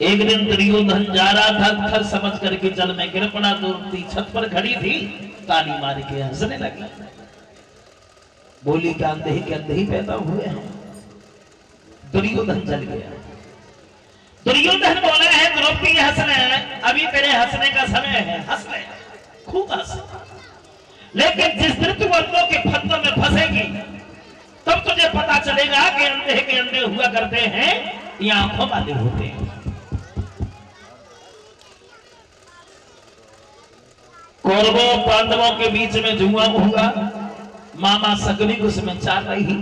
एक दिन दुर्योधन जा रहा था, थर समझ करके जल में गिर पड़ा। द्रौपदी छत पर खड़ी थी, ताली मार के हंसने लगी। बोली कि अंधे के अंधे ही पैदा हुए हैं। दुर्योधन जल गया। दुर्योधन बोला है द्रौपदी हंस रहे हैं, अभी तेरे हंसने का समय है, हंस ले, खूब हंस। लेकिन जिस दिन तू अंधों के फंदों में फंसेगी तब तुझे पता चलेगा कि अंधे के अंधे हुआ करते हैं या आंखों वाले होते हैं। कौरवों पांडवों के बीच में जुआ हुआ। मामा सकनी उसमें चाल रही।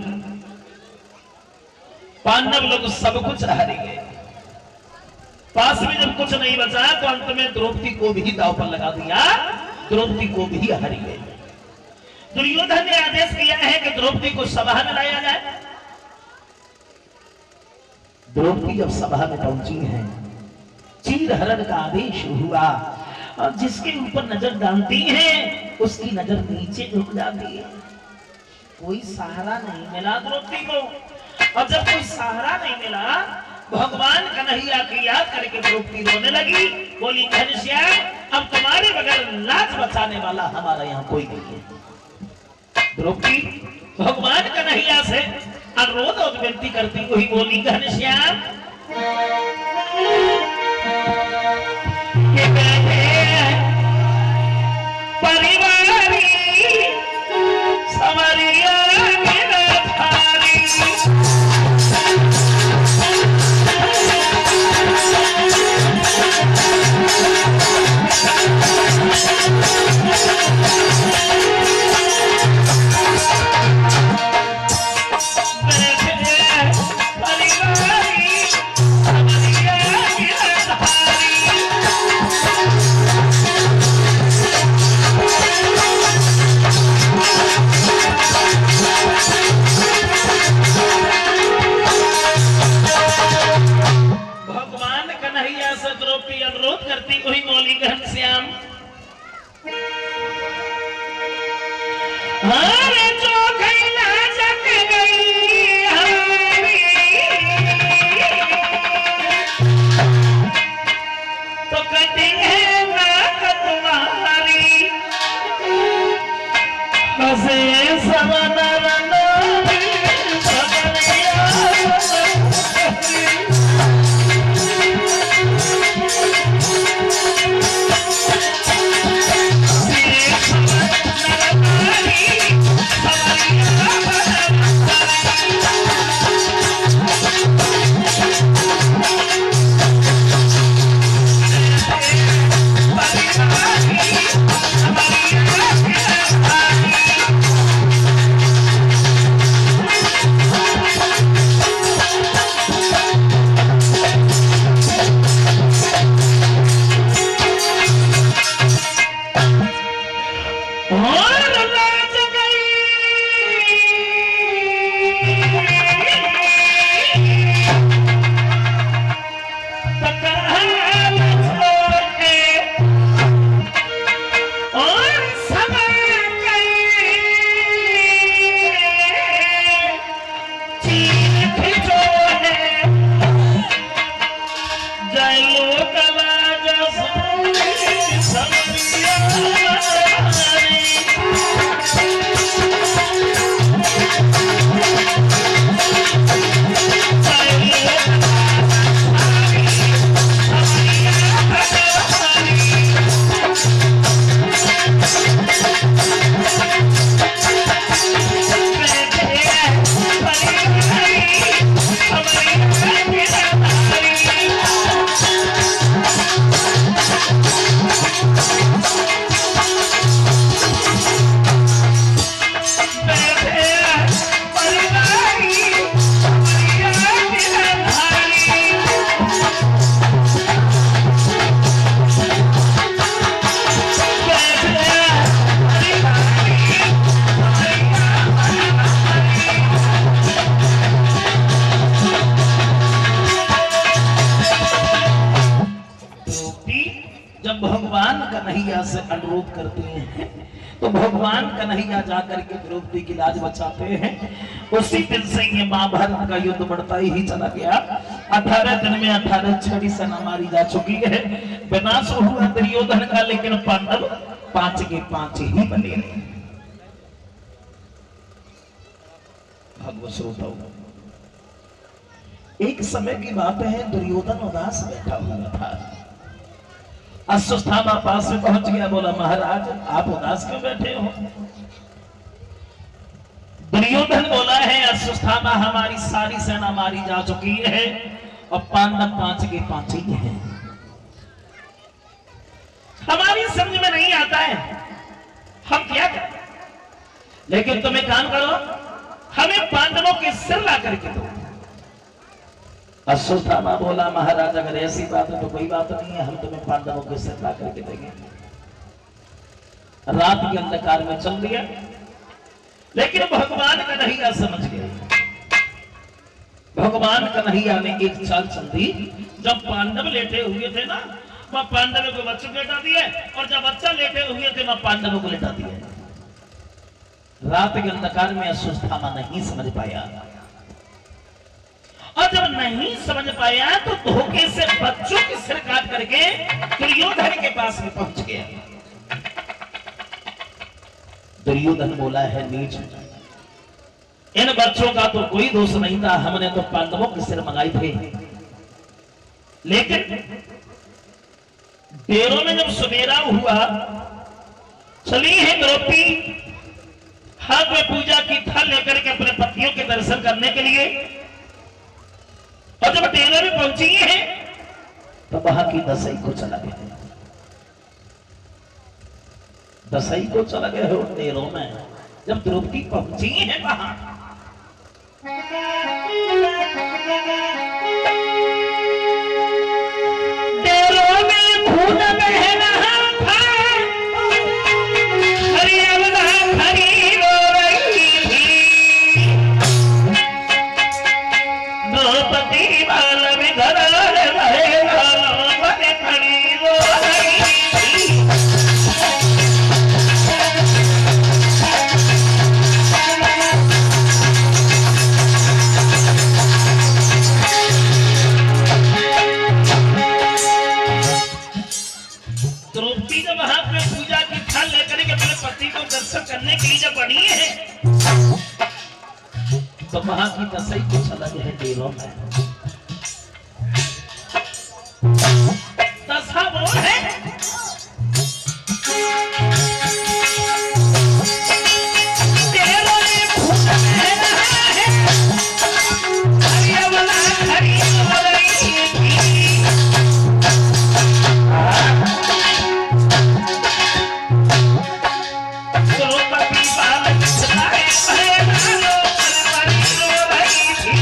पांडव लोग सब कुछ हार गए। पास में जब कुछ नहीं बचा तो अंत में द्रौपदी को भी दांव पर लगा दिया। द्रौपदी को भी हार गए। दुर्योधन ने आदेश किया है कि द्रौपदी को सभा में लाया जाए। द्रौपदी जब सभा में पहुंची है, चीरहरण का आदेश हुआ और जिसके ऊपर नजर डालती है उसकी नजर नीचे झुक जाती है। कोई सहारा नहीं मिला द्रौपदी को। और जब कोई सहारा नहीं मिला, भगवान कन्हैया की याद करके द्रौपदी रोने लगी। बोली घनश्याम अब तुम्हारे बगैर लाज बचाने वाला हमारा यहाँ कोई नहीं है। द्रौपदी भगवान कन्हैया से अनुरोध और विनती करती हुई बोली घनश्याम परिवारी समरिया कन्हैया से अनुरोध करते हैं तो भगवान कन्हैया जाकर के द्रौपदी की लाज बचाते हैं। उसी दिन से ये महाभारत का युद्ध बढ़ता ही चला गया। 18 दिन में 18 छड़ी सेना मारी जा चुकी है। विनाश हुआ दुर्योधन का, लेकिन पांडव 5 के 5 ही बने रहे। भगवत श्रोताओ, एक समय की बात है, दुर्योधन उदास बैठा हुआ था। अश्वत्थामा पास में पहुंच गया, बोला महाराज आप उदास क्यों बैठे हो? दुर्योधन बोला है अश्वत्थामा हमारी सारी सेना मारी जा चुकी है और पांडव 5 के 5 ही हैं। हमारी समझ में नहीं आता है हम क्या करें, लेकिन तुम एक काम करो, हमें पांडवों के सिर ला करके दो। अश्वत्थामा बोला महाराज अगर ऐसी बात है तो कोई बात नहीं है, हम तुम्हें पांडवों के सिर ला करके देंगे। रात के अंधकार में चल दिया, लेकिन भगवान कन्हैया समझ गए। भगवान कन्हैया ने एक चाल चल दी। जब पांडव लेटे हुए थे ना, वह पांडवों को बच्चों को लेटा दिए, और जब बच्चा लेटे हुए थे वह पांडवों को लेटा दिए। रात के अंधकार में अश्वत्थामा नहीं समझ पाया, और जब नहीं समझ पाया तो धोखे से बच्चों के सिर काट करके दुर्योधन के पास में पहुंच गया। दुर्योधन बोला है नीच, इन बच्चों का तो कोई दोष नहीं था, हमने तो पांडवों के सिर मंगाए थे। लेकिन डेरों में जब सवेरा हुआ, चली है द्रौपदी हाथ में पूजा की थाल लेकर के अपने पतियों के दर्शन करने के लिए, और जब डेरे में पहुंची है तो वहां की दसई को चला गया। दसई को चला गए हो डेरों में। जब द्रौपदी पहुंची है वहां, डेरों में खून बह रहा था, हरियाणा हरी रो रही थी। द्रौपदी बाल में घर खड़ी रो रही थी। द्रौपदी जब हाथ में पूजा की थाल लेकर के अपने पति को दर्शन करने के लिए जब बनी है, तो वहां की दसई को चला है डेरों में। दशा वो है डेरों में खून बह रहा है, हरियाणा हरी हो रही थी। द्रौपदी बाल बिछलाए पहनालो, परवरी रो रही थी।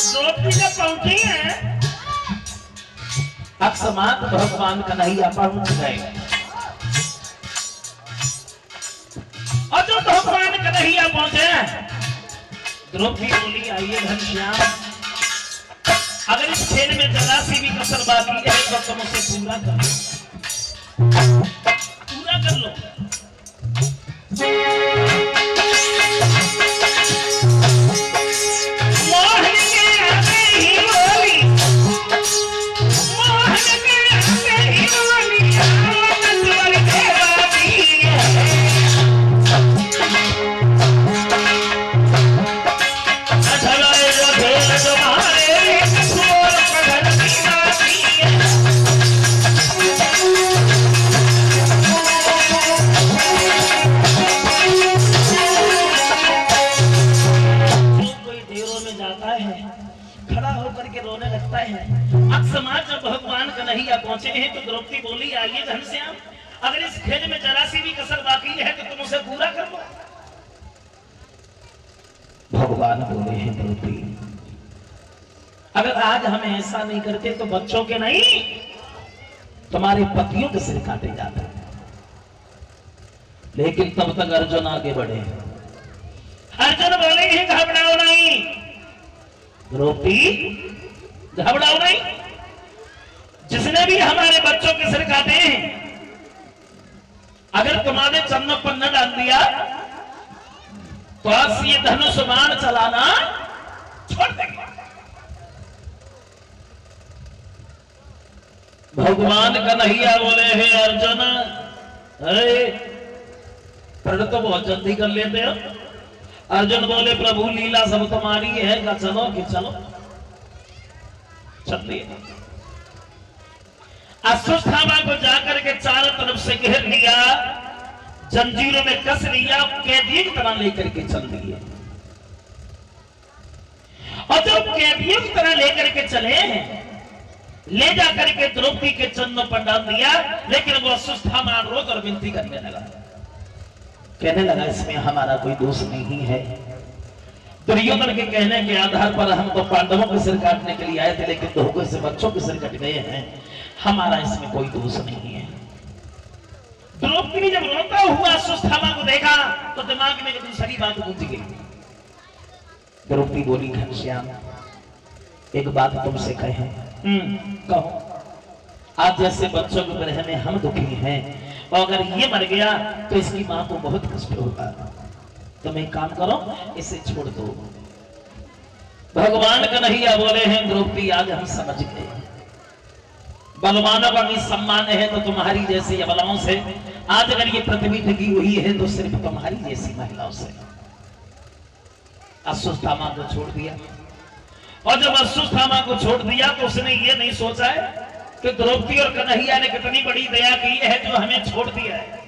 द्रौपदी जब पहुंची है, अकस्मात भगवान कन्हैया पहुंच गए, और जो भगवान कन्हैया पहुंचे, द्रौपदी बोली आइए घनश्याम, अगर इस खेल में जरा सी भी कसर बाकी है तो तुम उसे पूरा कर लो, पूरा कर लो। मोहन के आगे ही बोली, मोहन के आगे ही बोली, स्वर के बाती है। खड़ा होकर के रोने लगता है। अकस्मात जब भगवान कन्हैया पहुंचे हैं तो द्रौपदी बोली आइए घनश्याम, अगर इस खेल में जरा सी भी कसर बाकी है तो तुम उसे पूरा कर लो। भगवान बोले हैं द्रौपदी, अगर आज हम ऐसा नहीं करते तो बच्चों के नहीं तुम्हारे पतियों के सिर काटे जाते। लेकिन तब तक अर्जुन आगे बढ़े। अर्जुन बोले हैं घबराओ नहीं द्रौपदी, घबराओ नहीं। जिसने भी हमारे बच्चों के सिर काटे हैं, अगर तुम्हारे चरणों पर न डाल दिया तो आज ये धनुष बाण चलाना छोड़ देंगे। भगवान कन्हैया बोले, हे अर्जुन, प्रण तो बहुत जल्दी कर लेते हो। अर्जुन बोले, प्रभु लीला सब तुम्हारी है, क्या चलो कि चलो चलिए। अश्वत्थामा को जाकर के चारों तरफ से घेर लिया, जंजीरों में कस लिया, कैदियों की तरह लेकर के चल दिए। और जब कैदियों की तरह लेकर के चले, ले जाकर के द्रौपदी के चरणों पर डाल दिया, लेकिन वो अश्वत्थामा रोज और विनती करने लगा, कहने लगा इसमें हमारा कोई दोष नहीं है। दुर्योधन के कहने के आधार पर हम तो पांडवों के सिर काटने के लिए आए थे, लेकिन धोखे से बच्चों के सिर कट गए हैं, हमारा इसमें कोई दोष नहीं है। द्रौपदी ने जब रोता हुआ अश्वत्थामा को देखा तो दिमाग में दूसरी बात गूंज गई। द्रौपदी बोली, घनश्याम एक बात तुमसे कहें। कहो। आज जैसे बच्चों के ग्रह में हम दुखी हैं, और अगर ये मर गया तो इसकी मां को बहुत कष्ट होता। तुम एक काम करो, इसे छोड़ दो। भगवान कन्हैया बोले हैं, द्रौपदी आज हम समझ गए, बलवानों का भी सम्मान है तो तुम्हारी जैसी अबलाओं से, आज अगर ये पृथ्वी ढकी हुई है तो सिर्फ तुम्हारी जैसी महिलाओं से। अश्वत्थामा को छोड़ दिया, और जब अश्वत्थामा को छोड़ दिया तो उसने ये नहीं सोचा है कि द्रौपदी और कन्हैया ने कितनी बड़ी दया की है जो हमें छोड़ दिया है।